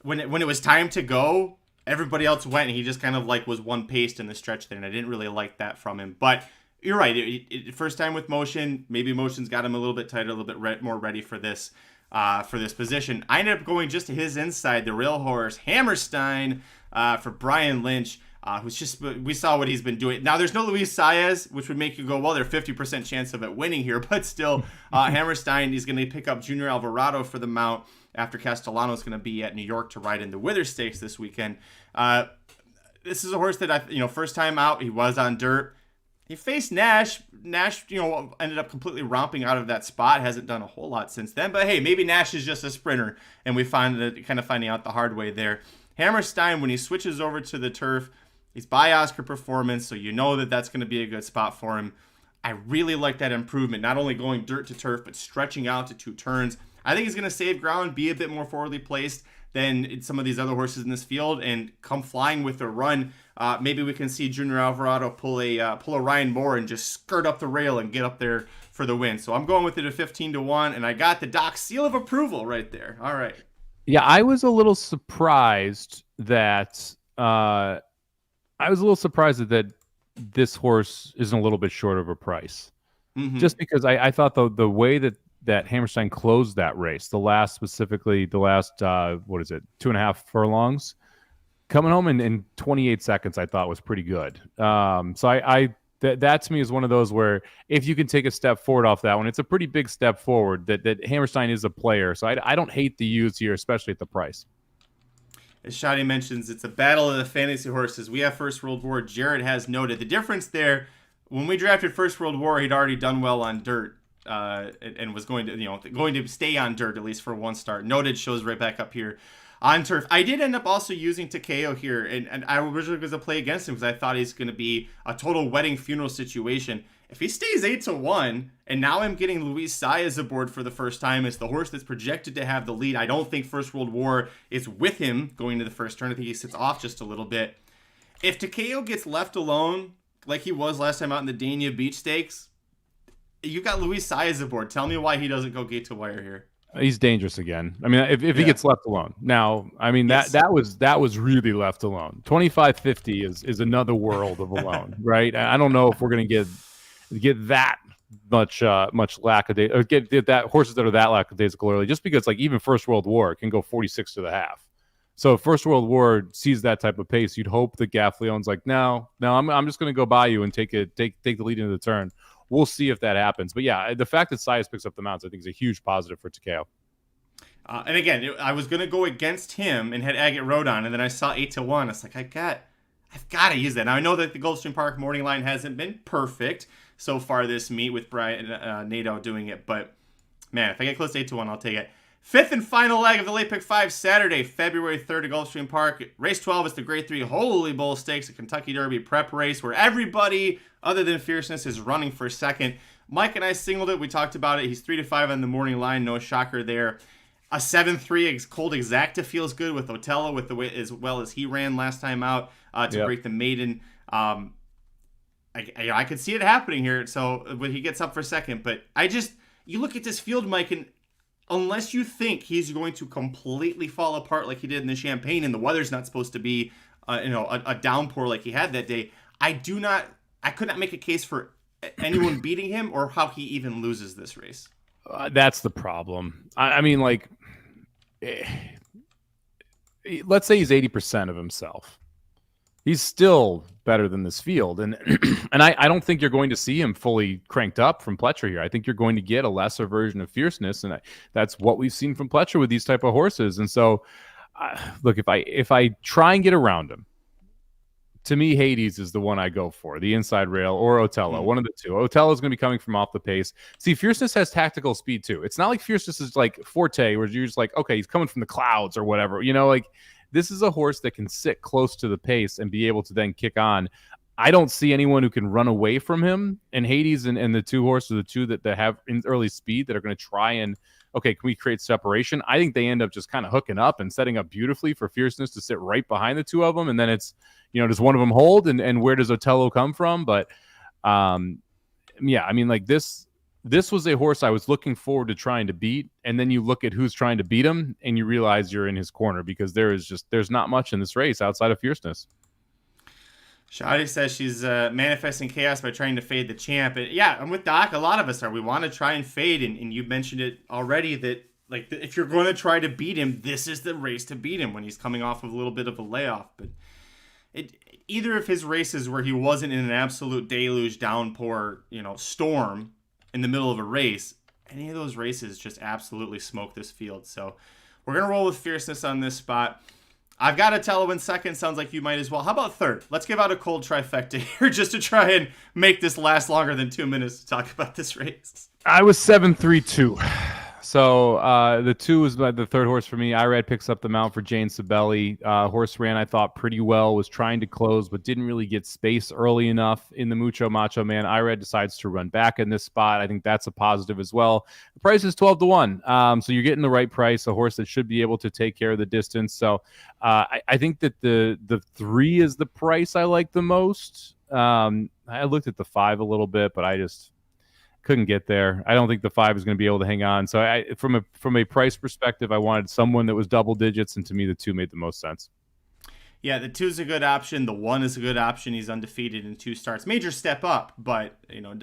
when it was time to go, everybody else went, and he just kind of like was one paced in the stretch there, and I didn't really like that from him. But you're right, first time with Motion, maybe Motion's got him a little bit tighter, a little bit more ready for this position. I ended up going just to his inside, the real horse, Hammerstein, for Brian Lynch. Who's just, we saw what he's been doing. Now, there's no Luis Saez, which would make you go, well, there's 50% chance of it winning here, but still, Hammerstein is going to pick up Junior Alvarado for the mount after Castellano's going to be at New York to ride in the Wither Stakes this weekend. This is a horse that first time out, he was on dirt. He faced Nash. Nash, ended up completely romping out of that spot. Hasn't done a whole lot since then, but hey, maybe Nash is just a sprinter, and we finding out the hard way there. Hammerstein, when he switches over to the turf, he's by Oscar Performance, so that's going to be a good spot for him. I really like that improvement, not only going dirt to turf, but stretching out to 2 turns. I think he's going to save ground, be a bit more forwardly placed than some of these other horses in this field, and come flying with a run. Maybe we can see Junior Alvarado pull a Ryan Moore and just skirt up the rail and get up there for the win. So I'm going with it at 15-1, and I got the doc seal of approval right there. All right. Yeah, I was a little surprised that this horse isn't a little bit short of a price. Mm-hmm. Just because I thought the way that Hammerstein closed that race, the last 2.5 furlongs, coming home in 28 seconds, I thought was pretty good. So that to me is one of those where if you can take a step forward off that one, it's a pretty big step forward that Hammerstein is a player. So I don't hate the use here, especially at the price. As Shadi mentions, it's a battle of the fantasy horses. We have First World War. Jared has Noted. The difference there, when we drafted First World War, he'd already done well on dirt and was going to stay on dirt at least for one start. Noted shows right back up here on turf. I did end up also using Takeo here, and I originally was going to play against him because I thought he's going to be a total wedding funeral situation. If he stays 8-1, and now I'm getting Luis Saez aboard for the first time as the horse that's projected to have the lead. I don't think First World War is with him going to the first turn. I think he sits off just a little bit. If Takeo gets left alone, like he was last time out in the Dania Beach Stakes, you got Luis Saez aboard. Tell me why he doesn't go gate to wire here. He's dangerous again. I mean, if he gets left alone. Now, I mean, that was really left alone. 25-50 is another world of alone, right? I don't know if we're going to get that much lackadaisical, or get that horses that are that lackadaisical early, just because like even First World War can go 46 to the half. So if First World War sees that type of pace, you'd hope that Gaffleon's like, no, I'm just going to go by you and take the lead into the turn. We'll see if that happens. But yeah, the fact that Saez picks up the mounts, I think, is a huge positive for Takeo. And again, I was going to go against him and had Agate Road on, and then I saw 8-1. I was like, I've got to use that. Now, I know that the Gulfstream Park morning line hasn't been perfect so far this meet with Brian Nadeau doing it, but man, if I get close to 8-1, I'll take it. Fifth and final leg of the Late Pick 5, Saturday, February 3rd at Gulfstream Park. Race 12 is the Grade 3 Holy Bull Stakes, a Kentucky Derby prep race where everybody other than Fierceness is running for second. Mike and I singled it. We talked about it. He's 3-5 on the morning line. No shocker there. A 7-3 Cold Exacta feels good with Otello, with the way as well as he ran last time out to break the maiden. I could see it happening here. So when he gets up for second, but you look at this field, Mike, and unless you think he's going to completely fall apart like he did in the Champagne, and the weather's not supposed to be, a downpour like he had that day, I could not make a case for anyone beating him or how he even loses this race. That's the problem. I mean, like, let's say he's 80% of himself. He's still better than this field. And and I don't think you're going to see him fully cranked up from Pletcher here. I think you're going to get a lesser version of fierceness. And that's what we've seen from Pletcher with these type of horses. And so, look, if I try and get around him, to me, Hades is the one I go for, the inside rail or Otello, one of the two. Otello is going to be coming from off the pace. See, fierceness has tactical speed too. It's not like fierceness is like Forte, where you're just like, okay, he's coming from the clouds or whatever. Like this is a horse that can sit close to the pace and be able to then kick on. I don't see anyone who can run away from him. And Hades and the two horses are the two that have in early speed that are going to try and, okay, can we create separation? I think they end up just kind of hooking up and setting up beautifully for fierceness to sit right behind the two of them. And then it's, does one of them hold and where does Otello come from? But yeah, I mean, like this was a horse I was looking forward to trying to beat. And then you look at who's trying to beat him and you realize you're in his corner because there's not much in this race outside of fierceness. Shadi says she's manifesting chaos by trying to fade the champ. And yeah, I'm with Doc. A lot of us are. We want to try and fade, and you mentioned it already that like if you're going to try to beat him, this is the race to beat him when he's coming off of a little bit of a layoff. But either of his races where he wasn't in an absolute deluge downpour, storm in the middle of a race, any of those races just absolutely smoke this field. So we're gonna roll with fierceness on this spot. I've got Otello in second. Sounds like you might as well. How about third? Let's give out a cold trifecta here just to try and make this last longer than 2 minutes to talk about this race. I was 7-3-2. So the 2 was the third horse for me. Irad picks up the mount for Jane Sabelli. Horse ran, I thought, pretty well. Was trying to close, but didn't really get space early enough in the Mucho Macho Man. Irad decides to run back in this spot. I think that's a positive as well. The price is 12-1. So you're getting the right price, a horse that should be able to take care of the distance. So I think that the 3 is the price I like the most. I looked at the 5 a little bit, but I just couldn't get there. I don't think the 5 is going to be able to hang on. So from a price perspective, I wanted someone that was double digits, and to me, the 2 made the most sense. Yeah, the 2 is a good option. The 1 is a good option. He's undefeated in 2 starts. Major step up, but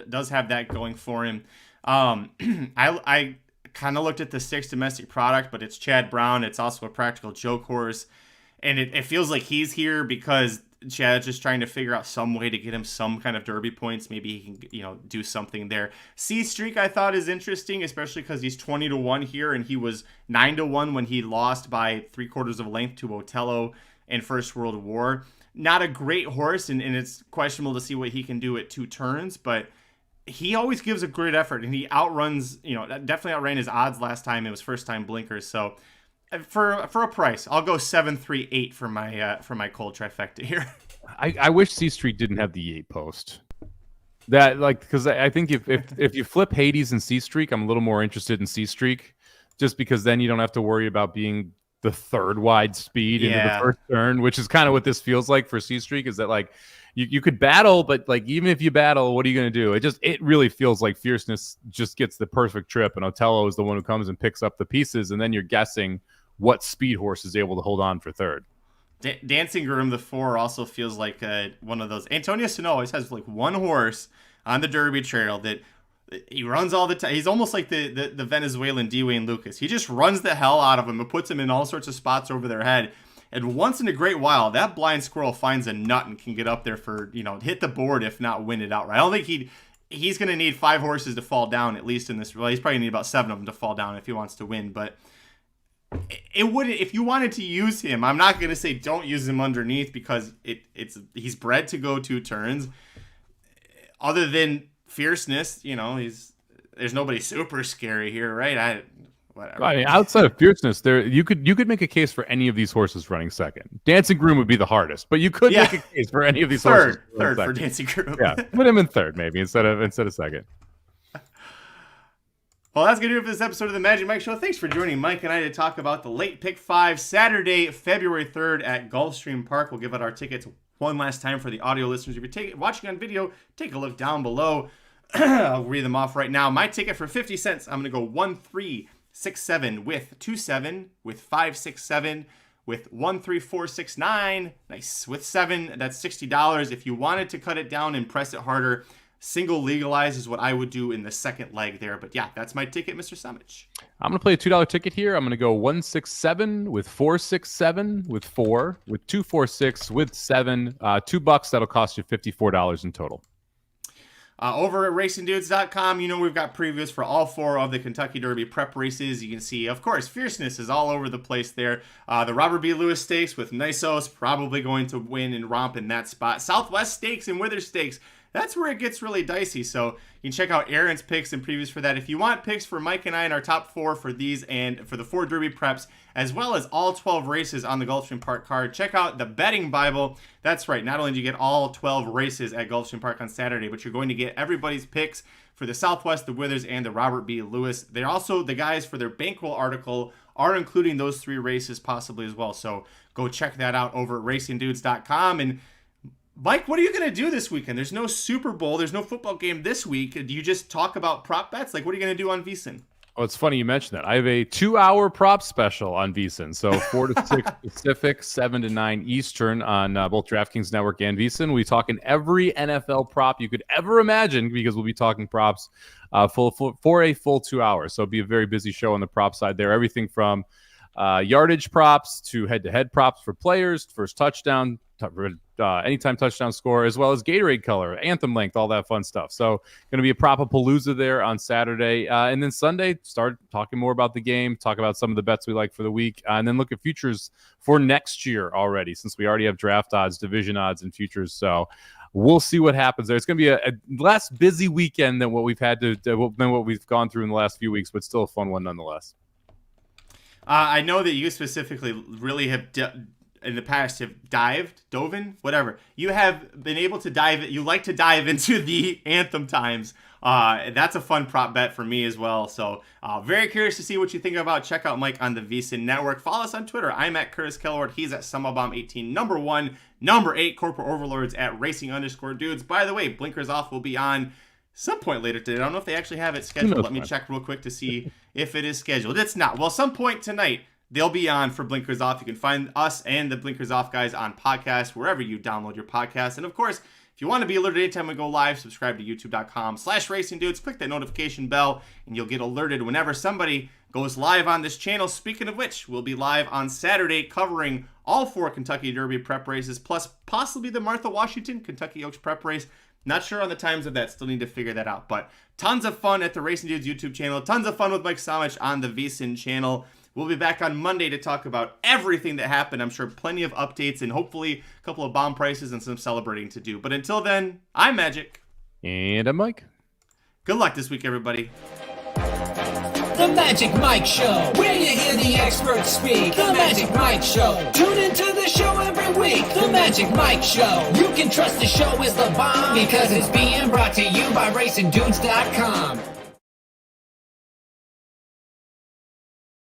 does have that going for him. I kind of looked at the 6 domestic product, but it's Chad Brown. It's also a practical joke horse, and it feels like he's here because Chad's just trying to figure out some way to get him some kind of Derby points. Maybe he can, do something there. C Streak I thought is interesting, especially because he's 20-1 here, and he was 9-1 when he lost by 3/4 of a length to Otello in First World War. Not a great horse, and it's questionable to see what he can do at 2 turns, but he always gives a great effort, and he outruns, definitely outran his odds last time. It was first time blinkers, so. For a price, I'll go 7-3-8 for my cold trifecta here. I wish C Street didn't have the 8 post. That because I think if you flip Hades and C Streak, I'm a little more interested in C Streak, just because then you don't have to worry about being the 3rd wide speed into the first turn, which is kind of what this feels like for C Streak. Is that like you could battle, but like even if you battle, what are you going to do? It really feels like fierceness just gets the perfect trip, and Otello is the one who comes and picks up the pieces, and then you're guessing what speed horse is able to hold on for 3rd. Dancing Groom, the 4, also feels like one of those. Antonio Sano always has like one horse on the Derby Trail that he runs all the time. He's almost like the Venezuelan Dwayne Lucas. He just runs the hell out of him and puts him in all sorts of spots over their head. And once in a great while, that blind squirrel finds a nut and can get up there for, hit the board, if not win it outright. I don't think he's going to need 5 horses to fall down, at least in this. Well, he's probably going to need about 7 of them to fall down if he wants to win. But it wouldn't, if you wanted to use him, I'm not going to say don't use him underneath because he's bred to go 2 turns. Other than fierceness, there's nobody super scary here, right? Whatever. I mean, outside of fierceness, you could make a case for any of these horses running second. Dancing Groom would be the hardest, but you could make a case for any of these horses. Third for Dancing Groom. Yeah, put him in third maybe instead of second. Well, that's going to do it for this episode of the Magic Mike Show. Thanks for joining Mike and I to talk about the Late Pick 5, Saturday, February 3rd at Gulfstream Park. We'll give out our tickets one last time for the audio listeners. If you're watching on video, take a look down below. I'll read them off right now. My ticket for 50 cents, I'm going to go 1367 with 27, with 567, with 13469. Nice. With 7, that's $60. If you wanted to cut it down and press it harder, single legalize is what I would do in the second leg there. But yeah, that's my ticket, Mr. Somich. I'm going to play a $2 ticket here. I'm going to go 167 with 467 with 4 with 246 with 7. $2. That'll cost you $54 in total. Over at racingdudes.com, you know we've got previews for all 4 of the Kentucky Derby prep races. You can see, of course, fierceness is all over the place there. The Robert B. Lewis Stakes with Nisos probably going to win and romp in that spot. Southwest Stakes and Wither Stakes, that's where it gets really dicey. So you can check out Aaron's picks and previews for that. If you want picks for Mike and I in our top 4 for these and for the 4 Derby preps, as well as all 12 races on the Gulfstream Park card, check out the Betting Bible. That's right. Not only do you get all 12 races at Gulfstream Park on Saturday, but you're going to get everybody's picks for the Southwest, the Withers, and the Robert B. Lewis. They're also, the guys for their bankroll article are including those 3 races possibly as well. So go check that out over at racingdudes.com. And Mike, what are you going to do this weekend? There's no Super Bowl. There's no football game this week. Do you just talk about prop bets? Like, what are you going to do on VSiN? Oh, it's funny you mentioned that. I have a 2-hour prop special on VSiN. So 4 to 6 Pacific, 7 to 9 Eastern on both DraftKings Network and VSiN. We'll be talking every NFL prop you could ever imagine because we'll be talking props for a full 2 hours. So it'll be a very busy show on the prop side there. Everything from yardage props to head-to-head props for players, first touchdown, anytime touchdown score, as well as Gatorade color, anthem length, all that fun stuff. So going to be a Propapalooza there on Saturday. And then Sunday, start talking more about the game, talk about some of the bets we like for the week, and then look at futures for next year already, since we already have draft odds, division odds, and futures. So we'll see what happens there. It's going to be a less busy weekend than what we've had than what we've gone through in the last few weeks, but still a fun one nonetheless. I know that you specifically really have in the past have dove in, whatever. You have been able to you like to dive into the anthem times. That's a fun prop bet for me as well. So very curious to see what you think about. Check out Mike on the VSiN Network. Follow us on Twitter. I'm at Curtis Kalleward. He's at Somobomb18. Number 1, number 8, Corporate Overlords at Racing_Dudes. By the way, Blinkers Off will be on some point later today. I don't know if they actually have it scheduled. Let me check real quick to see if it is scheduled. It's not. Well, some point tonight, they'll be on for Blinkers Off. You can find us and the Blinkers Off guys on podcasts, wherever you download your podcasts. And of course, if you want to be alerted anytime we go live, subscribe to youtube.com/racingdudes. Click that notification bell, and you'll get alerted whenever somebody goes live on this channel. Speaking of which, we'll be live on Saturday covering all 4 Kentucky Derby prep races, plus possibly the Martha Washington Kentucky Oaks prep race. Not sure on the times of that. Still need to figure that out. But tons of fun at the Racing Dudes YouTube channel. Tons of fun with Mike Somich on the VSiN channel. We'll be back on Monday to talk about everything that happened. I'm sure plenty of updates and hopefully a couple of bomb prices and some celebrating to do. But until then, I'm Magic. And I'm Mike. Good luck this week, everybody. The Magic Mike Show, where you hear the experts speak. The Magic Mike Show. Tune into the show every week. The Magic Mike Show. You can trust the show is the bomb because it's being brought to you by RacingDudes.com.